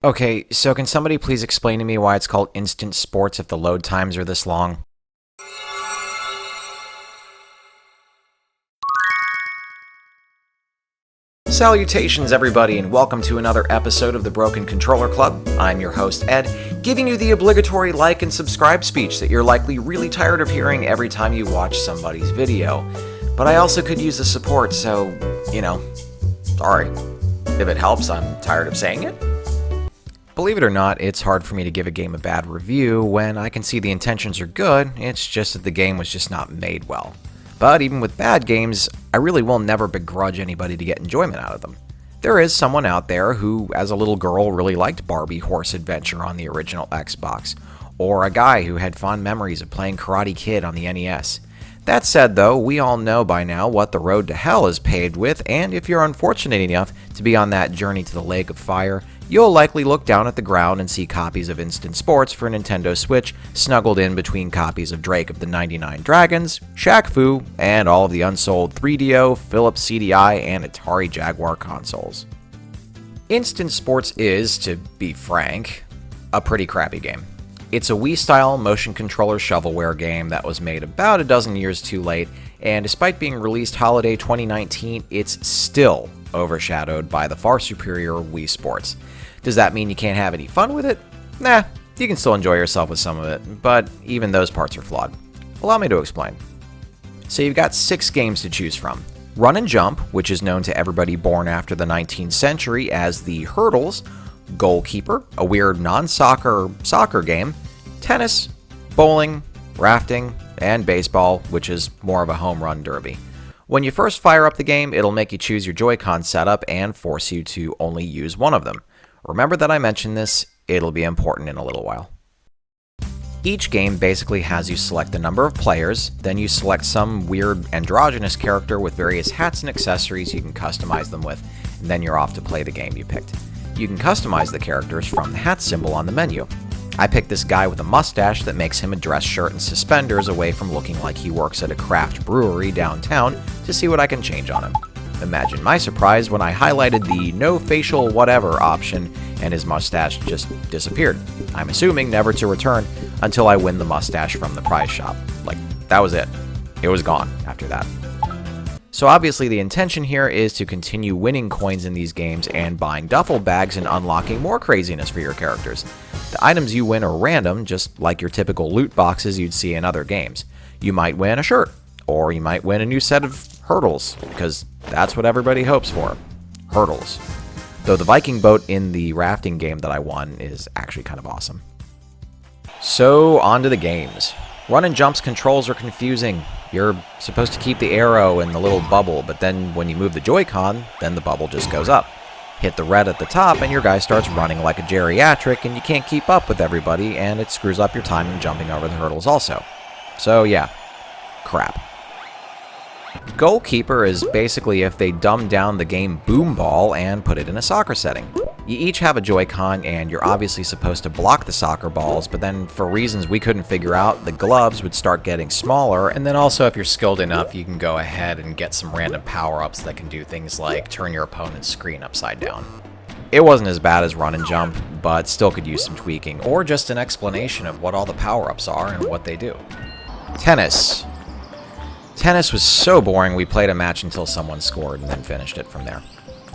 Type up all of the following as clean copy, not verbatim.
Okay, so can somebody please explain to me why it's called instant sports if the load times are this long? Salutations, everybody, and welcome to another episode of the Broken Controller Club. I'm your host, Ed, giving you the obligatory like and subscribe speech that you're likely really tired of hearing every time you watch somebody's video. But I also could use the support, so, sorry. If it helps, I'm tired of saying it. Believe it or not, it's hard for me to give a game a bad review when I can see the intentions are good, it's just that the game was just not made well. But even with bad games, I really will never begrudge anybody to get enjoyment out of them. There is someone out there who, as a little girl, really liked Barbie Horse Adventure on the original Xbox, or a guy who had fond memories of playing Karate Kid on the NES. That said, though, we all know by now what the road to hell is paved with, and if you're unfortunate enough to be on that journey to the Lake of Fire, you'll likely look down at the ground and see copies of Instant Sports for Nintendo Switch snuggled in between copies of Drake of the 99 Dragons, Shaq Fu, and all of the unsold 3DO, Philips CDI, and Atari Jaguar consoles. Instant Sports is, to be frank, a pretty crappy game. It's a Wii-style motion controller shovelware game that was made about a dozen years too late, and despite being released holiday 2019, it's still overshadowed by the far superior Wii Sports. Does that mean you can't have any fun with it? Nah, you can still enjoy yourself with some of it, but even those parts are flawed. Allow me to explain. So you've got 6 games to choose from. Run and Jump, which is known to everybody born after the 19th century as the Hurdles, Goalkeeper, a weird non-soccer soccer game, tennis, bowling, rafting, and baseball, which is more of a home run derby. When you first fire up the game, it'll make you choose your Joy-Con setup and force you to only use one of them. Remember that I mentioned this, it'll be important in a little while. Each game basically has you select the number of players, then you select some weird androgynous character with various hats and accessories you can customize them with, and then you're off to play the game you picked. You can customize the characters from the hat symbol on the menu. I picked this guy with a mustache that makes him a dress shirt and suspenders away from looking like he works at a craft brewery downtown to see what I can change on him. Imagine my surprise when I highlighted the no facial whatever option and his mustache just disappeared. I'm assuming never to return until I win the mustache from the prize shop. Like, that was it. It was gone after that. So obviously the intention here is to continue winning coins in these games and buying duffel bags and unlocking more craziness for your characters. The items you win are random, just like your typical loot boxes you'd see in other games. You might win a shirt, or you might win a new set of hurdles, because that's what everybody hopes for. Hurdles. Though the Viking boat in the rafting game that I won is actually kind of awesome. So, on to the games. Run and Jump's controls are confusing. You're supposed to keep the arrow in the little bubble, but then when you move the Joy-Con, then the bubble just goes up. Hit the red at the top and your guy starts running like a geriatric and you can't keep up with everybody and it screws up your timing jumping over the hurdles also. So yeah, crap. Goalkeeper is basically if they dumbed down the game Boom Ball and put it in a soccer setting. You each have a Joy-Con and you're obviously supposed to block the soccer balls, but then for reasons we couldn't figure out, the gloves would start getting smaller, and then also if you're skilled enough, you can go ahead and get some random power-ups that can do things like turn your opponent's screen upside down. It wasn't as bad as Run and Jump, but still could use some tweaking, or just an explanation of what all the power-ups are and what they do. Tennis. Tennis was so boring we played a match until someone scored and then finished it from there.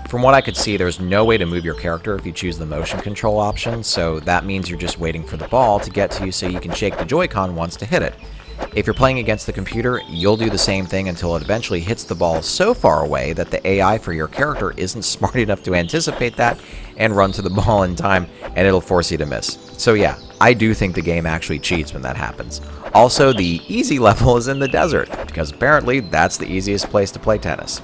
From what I could see, there's no way to move your character if you choose the motion control option, so that means you're just waiting for the ball to get to you so you can shake the Joy-Con once to hit it. If you're playing against the computer, you'll do the same thing until it eventually hits the ball so far away that the AI for your character isn't smart enough to anticipate that and run to the ball in time, and it'll force you to miss. So yeah, I do think the game actually cheats when that happens. Also, the easy level is in the desert, because apparently that's the easiest place to play tennis.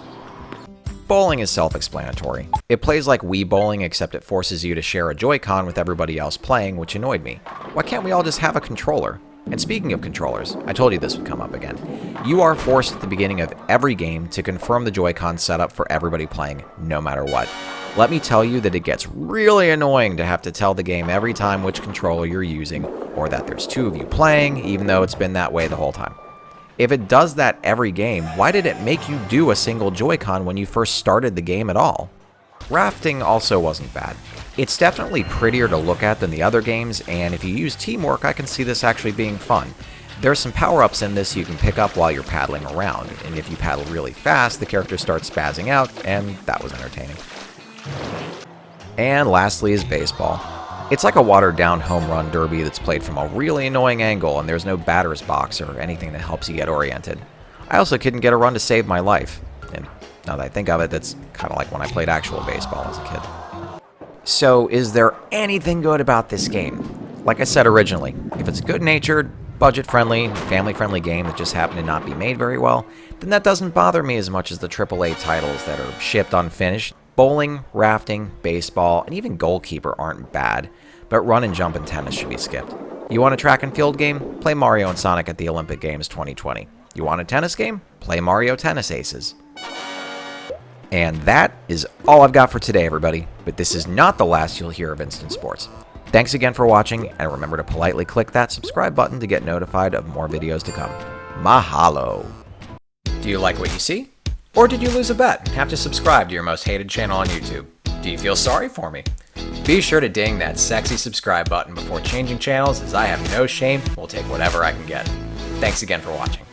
Bowling is self-explanatory. It plays like Wii Bowling, except it forces you to share a Joy-Con with everybody else playing, which annoyed me. Why can't we all just have a controller? And speaking of controllers, I told you this would come up again. You are forced at the beginning of every game to confirm the Joy-Con setup for everybody playing, no matter what. Let me tell you that it gets really annoying to have to tell the game every time which controller you're using, or that there's 2 of you playing, even though it's been that way the whole time. If it does that every game, why did it make you do a single Joy-Con when you first started the game at all? Rafting also wasn't bad. It's definitely prettier to look at than the other games, and if you use teamwork, I can see this actually being fun. There's some power-ups in this you can pick up while you're paddling around, and if you paddle really fast, the character starts spazzing out, and that was entertaining. And lastly is baseball. It's like a watered-down home run derby that's played from a really annoying angle, and there's no batter's box or anything that helps you get oriented. I also couldn't get a run to save my life, and now that I think of it, that's kind of like when I played actual baseball as a kid. So, is there anything good about this game? Like I said originally, if it's good-natured, budget-friendly, family-friendly game that just happened to not be made very well, then that doesn't bother me as much as the AAA titles that are shipped unfinished. Bowling, rafting, baseball, and even Goalkeeper aren't bad, but run and jump and tennis should be skipped. You want a track and field game? Play Mario and Sonic at the Olympic Games 2020. You want a tennis game? Play Mario Tennis Aces. And that is all I've got for today, everybody. But this is not the last you'll hear of Instant Sports. Thanks again for watching, and remember to politely click that subscribe button to get notified of more videos to come. Mahalo! Do you like what you see? Or did you lose a bet and have to subscribe to your most hated channel on YouTube? Do you feel sorry for me? Be sure to ding that sexy subscribe button before changing channels, as I have no shame and will take whatever I can get. Thanks again for watching.